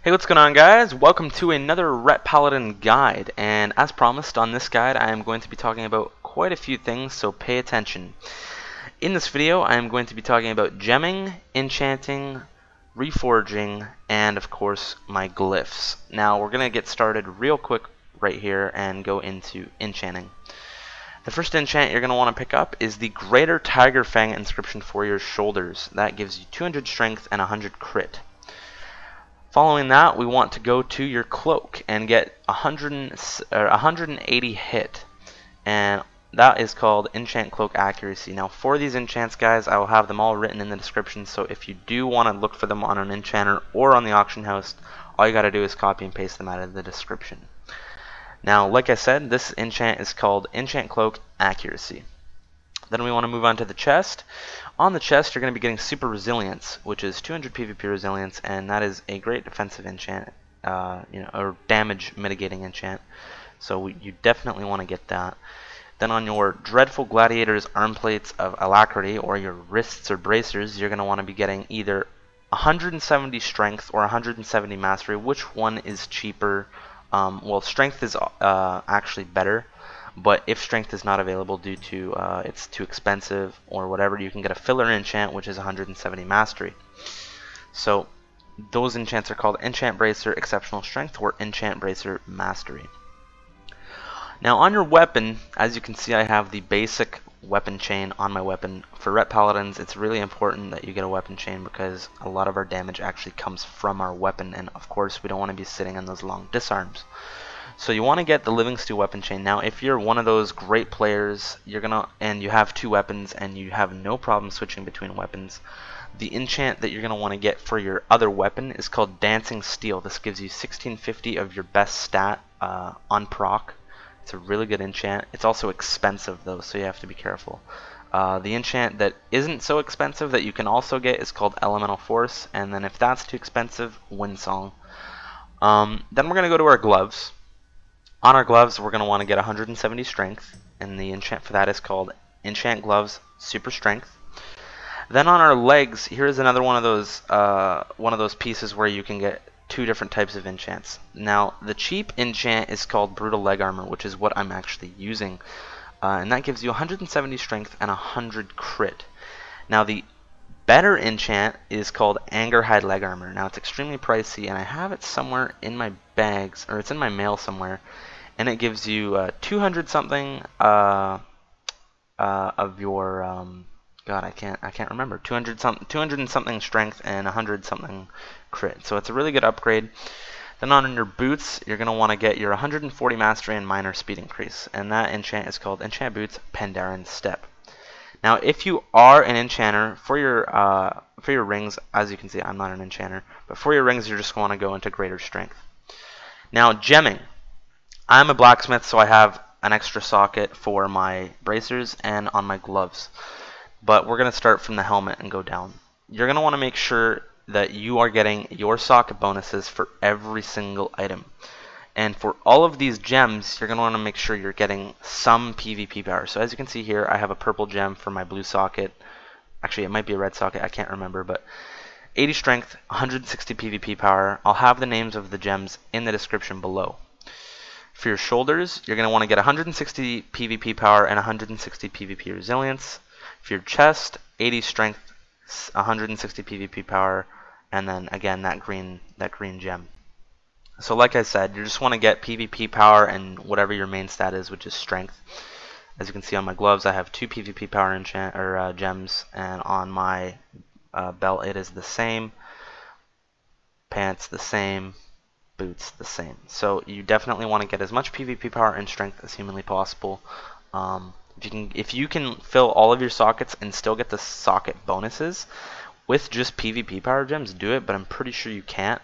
Hey, what's going on, guys? Welcome to another Ret Paladin guide, and as promised on this guide I am going to be talking about quite a few things, so pay attention. In this video I am going to be talking about gemming, enchanting, reforging, and of course my glyphs. Now we're going to get started real quick right here and go into enchanting. The first enchant you're going to want to pick up is the Greater Tiger Fang Inscription for your shoulders. That gives you 200 strength and 100 crit. Following that, we want to go to your Cloak and get 180 hit, and that is called Enchant Cloak Accuracy. Now for these enchants, guys, I will have them all written in the description, so if you do want to look for them on an enchanter or on the auction house, all you got to do is copy and paste them out of the description. Now, like I said, this enchant is called Enchant Cloak Accuracy. Then we want to move on to the chest. On the chest, you're going to be getting Super Resilience, which is 200 PvP Resilience, and that is a great defensive enchant, or damage mitigating enchant. So you definitely want to get that. Then on your Dreadful Gladiator's Arm Plates of Alacrity, or your wrists or bracers, you're going to want to be getting either 170 Strength or 170 Mastery. Which one is cheaper? Well, Strength is actually better. But if strength is not available due to it's too expensive or whatever, you can get a filler enchant, which is 170 mastery. So those enchants are called Enchant Bracer Exceptional Strength or Enchant Bracer Mastery. Now on your weapon, as you can see, I have the basic weapon chain on my weapon. For Ret Paladins, it's really important that you get a weapon chain because a lot of our damage actually comes from our weapon, and of course we don't want to be sitting on those long disarms. So you want to get the Living Stew weapon chain. Now if you're one of those great players, and you have two weapons and you have no problem switching between weapons, the enchant that you're going to want to get for your other weapon is called Dancing Steel. This gives you 1650 of your best stat on proc. It's a really good enchant. It's also expensive though, so you have to be careful. The enchant that isn't so expensive that you can also get is called Elemental Force, and then if that's too expensive, Windsong. Then we're going to go to our gloves. On our gloves, we're going to want to get 170 strength, and the enchant for that is called Enchant Gloves Super Strength. Then on our legs, here's another one of those pieces where you can get two different types of enchants. Now the cheap enchant is called Brutal Leg Armor, which is what I'm actually using, and that gives you 170 strength and 100 crit. Now the better enchant is called Angerhide Leg Armor. Now it's extremely pricey, and I have it somewhere in my bags, or it's in my mail somewhere, and it gives you 200 something of your God, I can't remember, 200 and something strength and 100 something crit. So it's a really good upgrade. Then on your boots, you're going to want to get your 140 mastery and minor speed increase, and that enchant is called Enchant Boots Pandaren Step. Now if you are an enchanter, for your rings, as you can see I'm not an enchanter, but for your rings you're just going to go into greater strength. Now gemming, I'm a blacksmith, so I have an extra socket for my bracers and on my gloves, but we're going to start from the helmet and go down. You're going to want to make sure that you are getting your socket bonuses for every single item. And for all of these gems, you're going to want to make sure you're getting some PvP power. So as you can see here, I have a purple gem for my blue socket. Actually, it might be a red socket, I can't remember, but 80 strength, 160 PvP power. I'll have the names of the gems in the description below. For your shoulders, you're going to want to get 160 PvP power and 160 PvP resilience. For your chest, 80 strength, 160 PvP power, and then again that green gem. So like I said, you just want to get PvP power and whatever your main stat is, which is strength. As you can see on my gloves, I have 2 PvP power gems, and on my belt it is the same. Pants the same. Boots the same. So you definitely want to get as much PvP power and strength as humanly possible. If you can fill all of your sockets and still get the socket bonuses with just PvP power gems, do it, but I'm pretty sure you can't.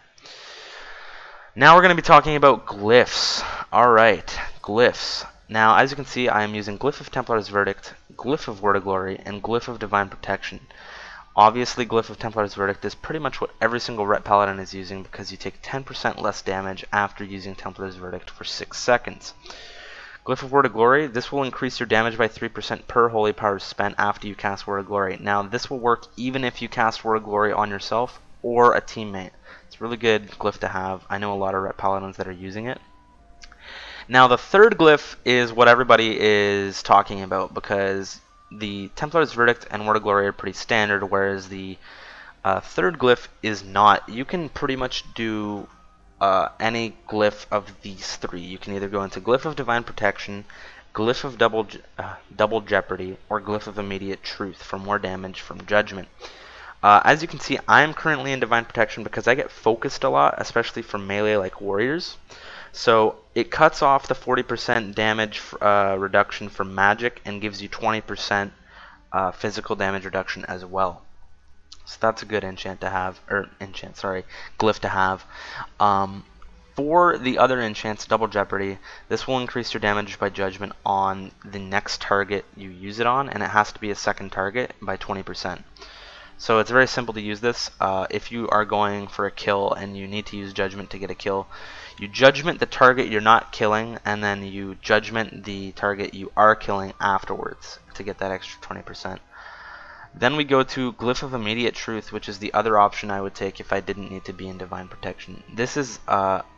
Now we're going to be talking about glyphs. Alright, glyphs. Now as you can see, I am using Glyph of Templar's Verdict, Glyph of Word of Glory, and Glyph of Divine Protection. Obviously, Glyph of Templar's Verdict is pretty much what every single Ret Paladin is using because you take 10% less damage after using Templar's Verdict for 6 seconds. Glyph of Word of Glory, this will increase your damage by 3% per holy power spent after you cast Word of Glory. Now this will work even if you cast Word of Glory on yourself or a teammate. It's a really good glyph to have. I know a lot of Ret Paladins that are using it. Now the third glyph is what everybody is talking about, because the Templar's Verdict and Word of Glory are pretty standard, whereas the third glyph is not. You can pretty much do any glyph of these three. You can either go into Glyph of Divine Protection, Glyph of Double Jeopardy, or Glyph of Immediate Truth for more damage from Judgment. As you can see, I'm currently in Divine Protection because I get focused a lot, especially from melee like warriors. So it cuts off the 40% damage reduction from magic and gives you 20% physical damage reduction as well. So that's a good glyph to have. For the other enchants, Double Jeopardy, this will increase your damage by judgment on the next target you use it on, and it has to be a second target by 20%. So it's very simple to use this. If you are going for a kill and you need to use judgment to get a kill, you judgment the target you're not killing, and then you judgment the target you are killing afterwards to get that extra 20%. Then we go to Glyph of Immediate Truth, which is the other option I would take if I didn't need to be in Divine Protection. This is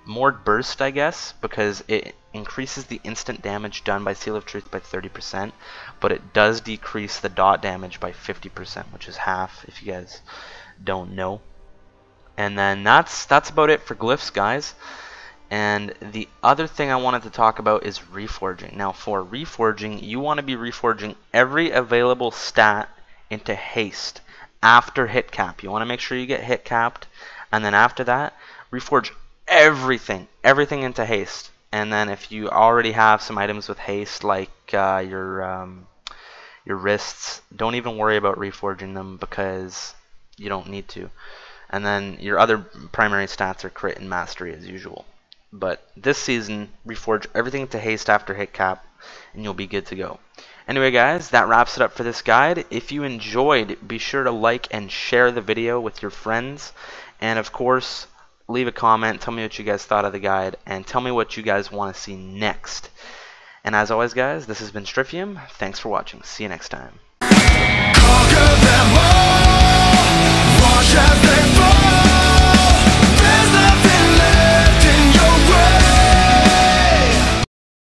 more burst, I guess, because it increases the instant damage done by Seal of Truth by 30%, but it does decrease the dot damage by 50%, which is half, if you guys don't know. And then that's about it for glyphs, guys. And the other thing I wanted to talk about is reforging. Now, for reforging, you want to be reforging every available stat into haste after hit cap. You want to make sure you get hit capped, and then after that, reforge everything into haste. And then if you already have some items with haste, like your wrists, don't even worry about reforging them because you don't need to. And then your other primary stats are crit and mastery as usual. But this season, reforge everything to haste after hit cap, and you'll be good to go. Anyway, guys, that wraps it up for this guide. If you enjoyed, be sure to like and share the video with your friends. And of course, leave a comment, tell me what you guys thought of the guide, and tell me what you guys want to see next. And as always, guys, this has been Stryphium. Thanks for watching. See you next time.